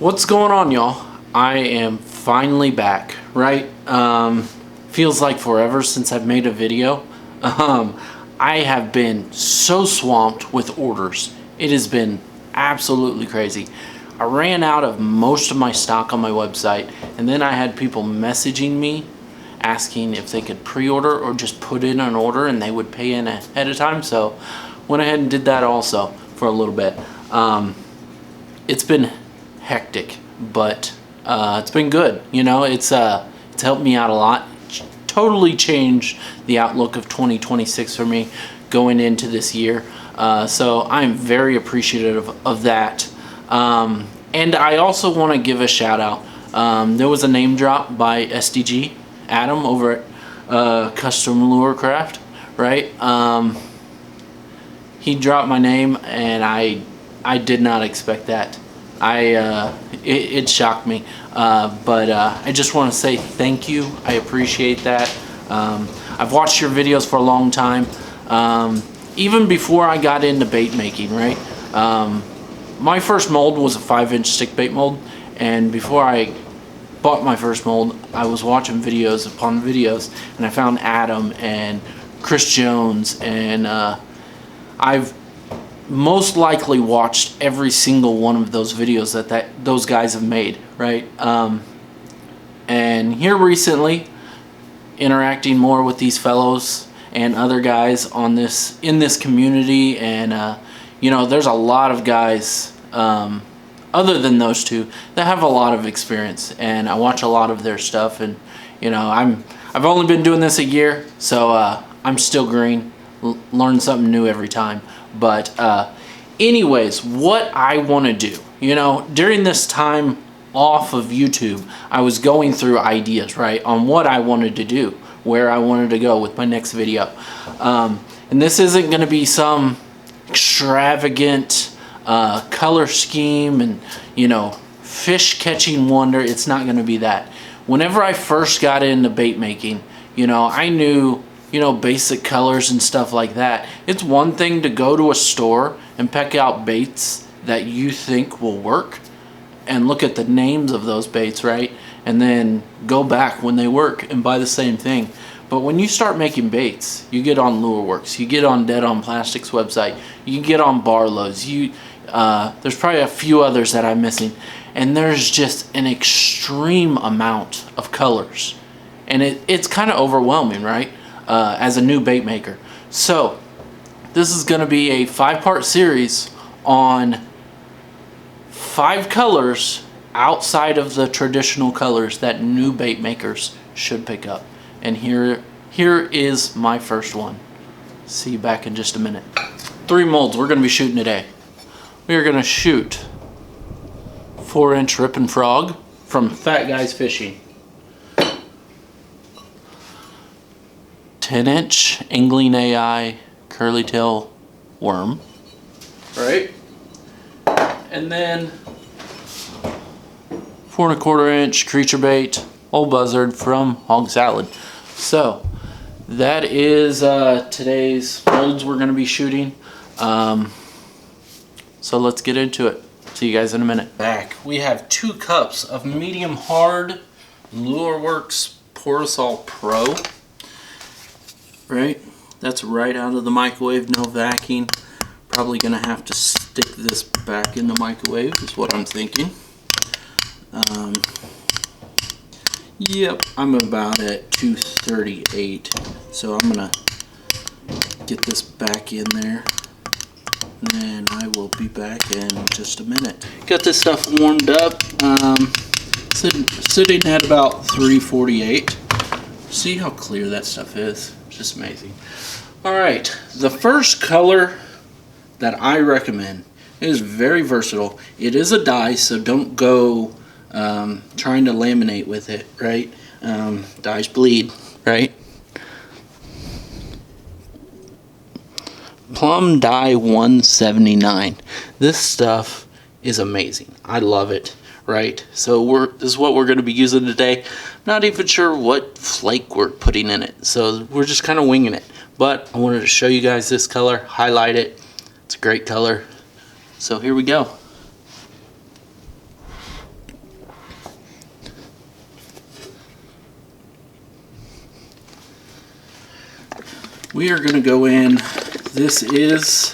What's going on, y'all? I am finally back, right? Feels like forever since I've made a video. I have been so swamped with orders. It has been absolutely crazy. I ran out of most of my stock on my website, and then I had people messaging me asking if they could pre-order or just put in an order and they would pay in ahead of time. So went ahead and did that also for a little bit. It's been hectic, but it's been good. You know, it's helped me out a lot. Totally changed the outlook of 2026 for me going into this year. So I'm very appreciative of that. And I also want to give a shout out. There was a name drop by SDG Adam over at Custom Lure Craft, right? He dropped my name, and I did not expect that. It shocked me, but I just want to say thank you. I appreciate that. I've watched your videos for a long time, even before I got into bait making, right? My first mold was a 5-inch stick bait mold, and before I bought my first mold, I was watching videos upon videos, and I found Adam and Chris Jones, and I've most likely watched every single one of those videos that those guys have made, right? And here recently, interacting more with these fellows and other guys on in this community, and you know, there's a lot of guys other than those two that have a lot of experience, and I watch a lot of their stuff, and you know, I've only been doing this a year, so I'm still green, learn something new every time. But anyways, what I want to do, you know, during this time off of YouTube, I was going through ideas, right, on what I wanted to do, where I wanted to go with my next video. And this isn't going to be some extravagant color scheme and, you know, fish catching wonder. It's not going to be that. Whenever I first got into bait making, you know, I knew, you know, basic colors and stuff like that. It's one thing to go to a store and pick out baits that you think will work and look at the names of those baits, right? And then go back when they work and buy the same thing. But when you start making baits, you get on LureWorks, you get on Dead on Plastic's website, you get on Barlow's, there's probably a few others that I'm missing, and there's just an extreme amount of colors, and it's kind of overwhelming, right? As a new bait maker. So this is going to be a 5-part series on 5 colors outside of the traditional colors that new bait makers should pick up. And here is my first one. See you back in just a minute. 3 molds we're going to be shooting today. We are going to shoot 4-inch Rippin' Frog from Fat Guys Fishing, 10-inch Angling AI Curly Tail Worm, right? And then 4 1/4-inch Creature Bait Old Buzzard from Hog Salad. So that is today's molds we're going to be shooting. So let's get into it. See you guys in a minute. Back, we have 2 cups of medium hard LureWorks Pourasol Pro. Right, that's right out of the microwave, no vacuum. Probably gonna have to stick this back in the microwave is what I'm thinking. Yep, I'm about at 238, so I'm gonna get this back in there, and then I will be back in just a minute. Got this stuff warmed up, sitting at about 348. See how clear that stuff is? Just amazing. Alright, the first color that I recommend is very versatile. It is a dye, so don't go trying to laminate with it, right? Dyes bleed, right? Plum Dye 179. This stuff is amazing. I love it, right? So this is what we're going to be using today. Not even sure what flake we're putting in it, so we're just kind of winging it. But I wanted to show you guys this color, highlight it. It's a great color. So here we go. we are going to go in. This is,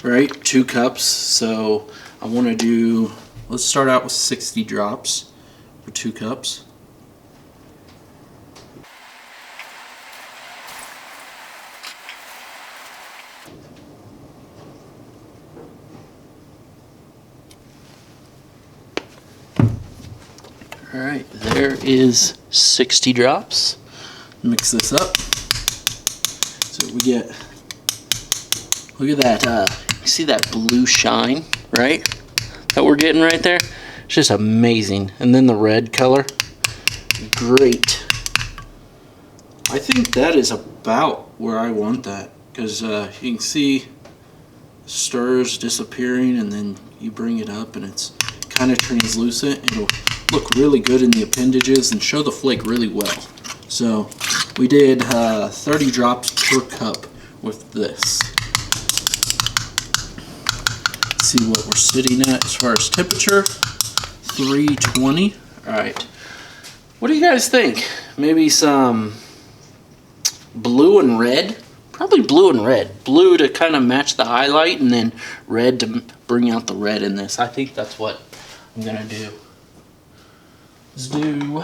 right, 2 cups. So I want to do, let's start out with 60 drops for 2 cups. Alright, there is 60 drops. Mix this up. So we get, look at that, you see that blue shine, right? That we're getting right there? It's just amazing. And then the red color, great. I think that is about where I want that, because you can see stars disappearing, and then you bring it up and it's kind of translucent. It'll look really good in the appendages and show the flake really well. So we did 30 drops per cup with this. Let's see what we're sitting at as far as temperature. 320. Alright. What do you guys think? Maybe some blue and red? Probably blue and red. Blue to kind of match the highlight, and then red to bring out the red in this. I think that's what I'm going to do. Let's do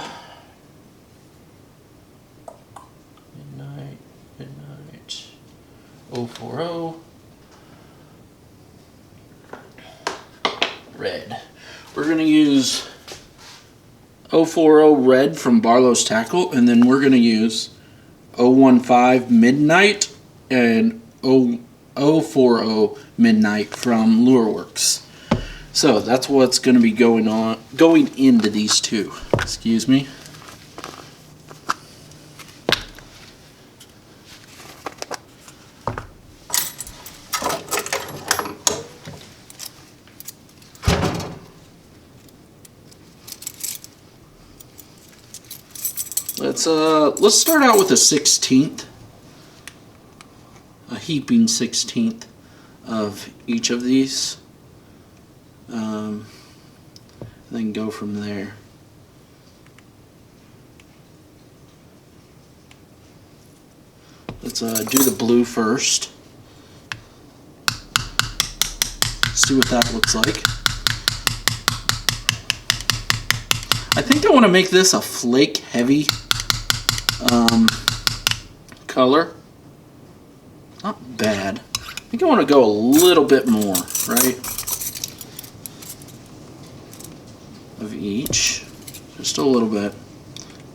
midnight 040 red. We're going to use 040 red from Barlow's Tackle, and then we're going to use 015 midnight and 040 midnight from LureWorks. So that's what's going to be going into these two. Excuse me. Let's start out with a 16th, a heaping 16th of each of these. Then go from there. Let's do the blue first. See what that looks like. I think I want to make this a flake heavy color. Not bad. I think I want to go a little bit more, right? Of each, just a little bit,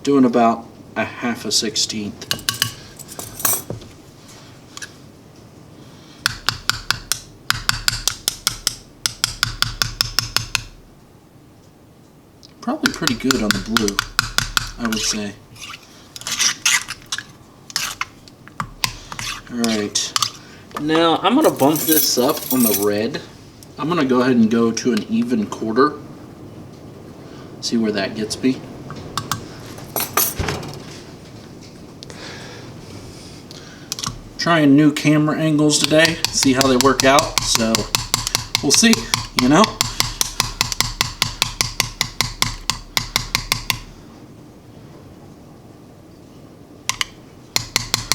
doing about a half a 16th. Probably pretty good on the blue, I would say. Alright, now I'm going to bump this up on the red. I'm going to go ahead and go to an even quarter. See where that gets me. Trying new camera angles today, see how they work out, so we'll see, you know.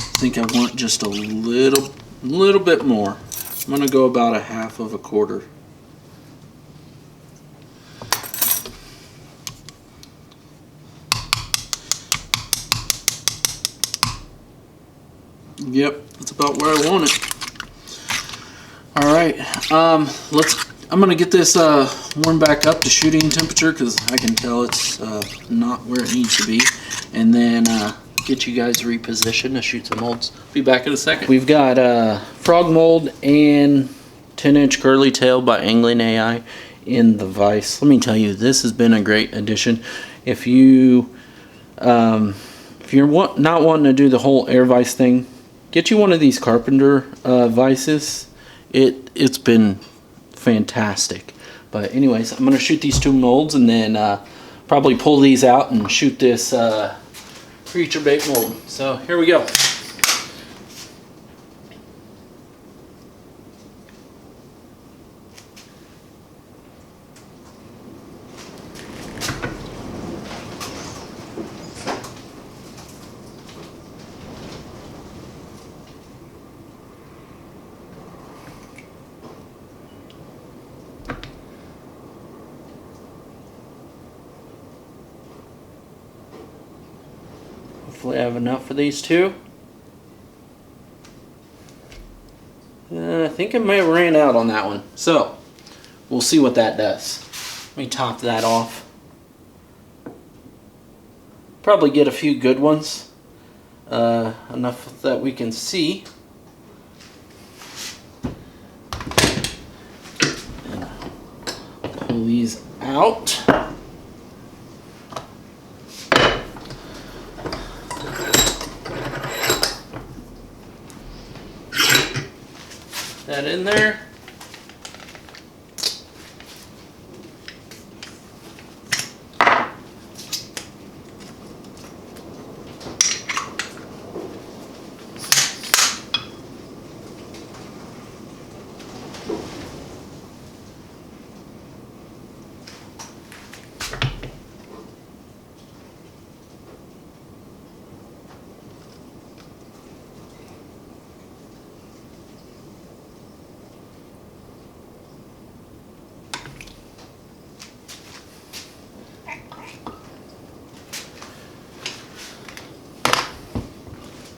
I think I want just a little bit more. I'm going to go about a half of a quarter. Yep, that's about where I want it. Alright, I'm gonna get this warmed back up to shooting temperature, because I can tell it's not where it needs to be, and then get you guys repositioned to shoot some molds. Be back in a second. We've got frog mold and 10-inch curly tail by Angling AI in the vise. Let me tell you, this has been a great addition. If you're not wanting to do the whole air vise thing, get you one of these carpenter vices. It's been fantastic. But anyways, I'm going to shoot these 2 molds, and then probably pull these out and shoot this creature bait mold. So here we go. Hopefully I have enough for these two. I think I may have ran out on that one. So, we'll see what that does. Let me top that off. Probably get a few good ones. Enough that we can see. Pull these out. That in there.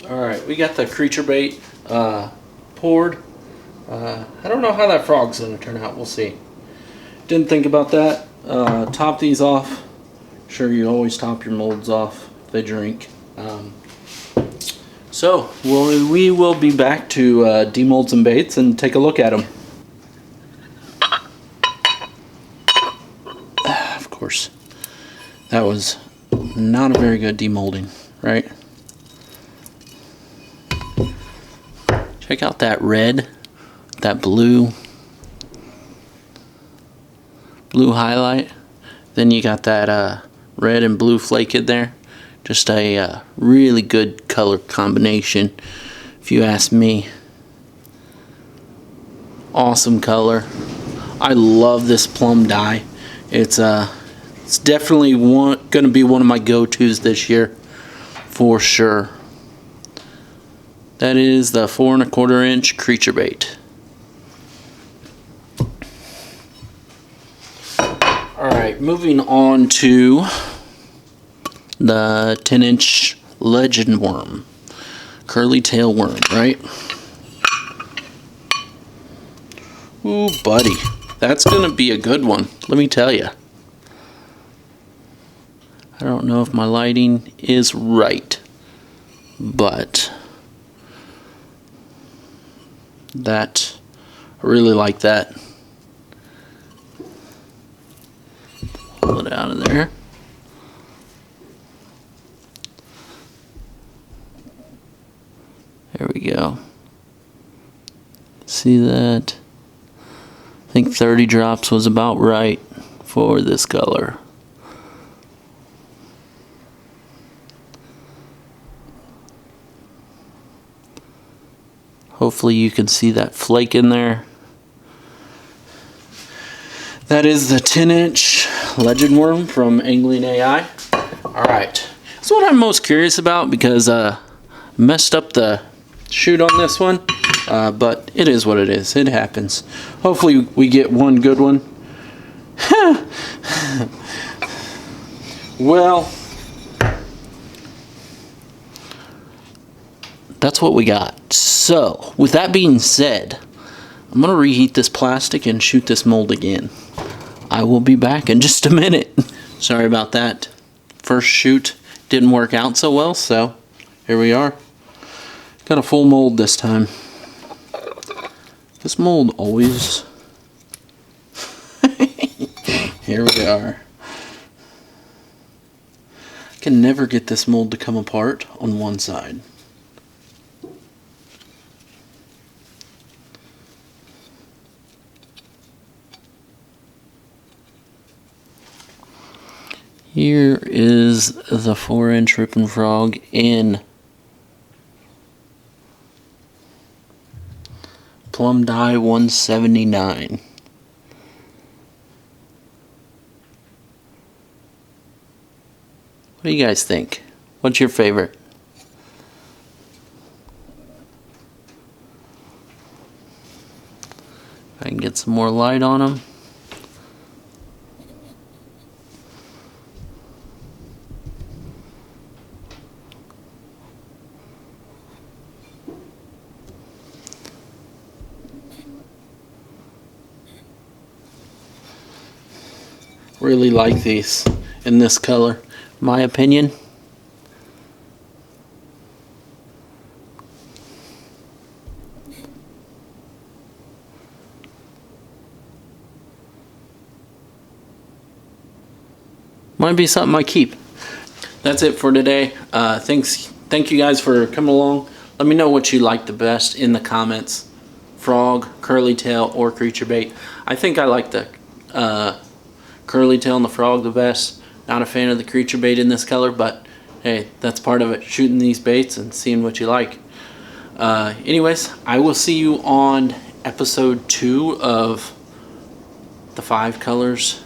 Alright, we got the creature bait poured. I don't know how that frog's going to turn out. We'll see. Didn't think about that. Top these off. Sure, you always top your molds off if they drink. So, we will be back to demold some baits and take a look at them. Of course, that was not a very good demolding, right? Check out that red, that blue highlight. Then you got that red and blue flake in there. Just a really good color combination, if you ask me. Awesome color. I love this plum dye. It's definitely going to be one of my go-tos this year, for sure. That is the 4 1/4 inch creature bait. Alright, moving on to the 10-inch legend worm. Curly tail worm, right? Ooh, buddy. That's going to be a good one, let me tell you. I don't know if my lighting is right, but that, I really like that. Pull it out of there. There we go. See that? I think 30 drops was about right for this color. Hopefully you can see that flake in there. That is the 10-inch legend worm from Angling AI. Alright, that's what I'm most curious about, because messed up the shoot on this one, but it is what it is. It happens. Hopefully we get one good one. Well, that's what we got. So, with that being said, I'm going to reheat this plastic and shoot this mold again. I will be back in just a minute. Sorry about that. First shoot didn't work out so well, so here we are. Got a full mold this time. This mold always... Here we are. I can never get this mold to come apart on one side. Here is the 4-inch Rippin' Frog in Plum Dye 179. What do you guys think? What's your favorite? If I can get some more light on them. really like these in this color, my opinion. Might be something I keep. That's it for today. Thank you guys for coming along. Let me know what you like the best in the comments. Frog, curly tail, or creature bait. I think I like the curly tail and the frog the best. Not a fan of the creature bait in this color, but hey, that's part of it. Shooting these baits and seeing what you like. Anyways, I will see you on episode 2 of the 5 colors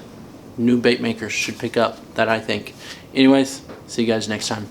new bait makers should pick up that I think. Anyways, see you guys next time.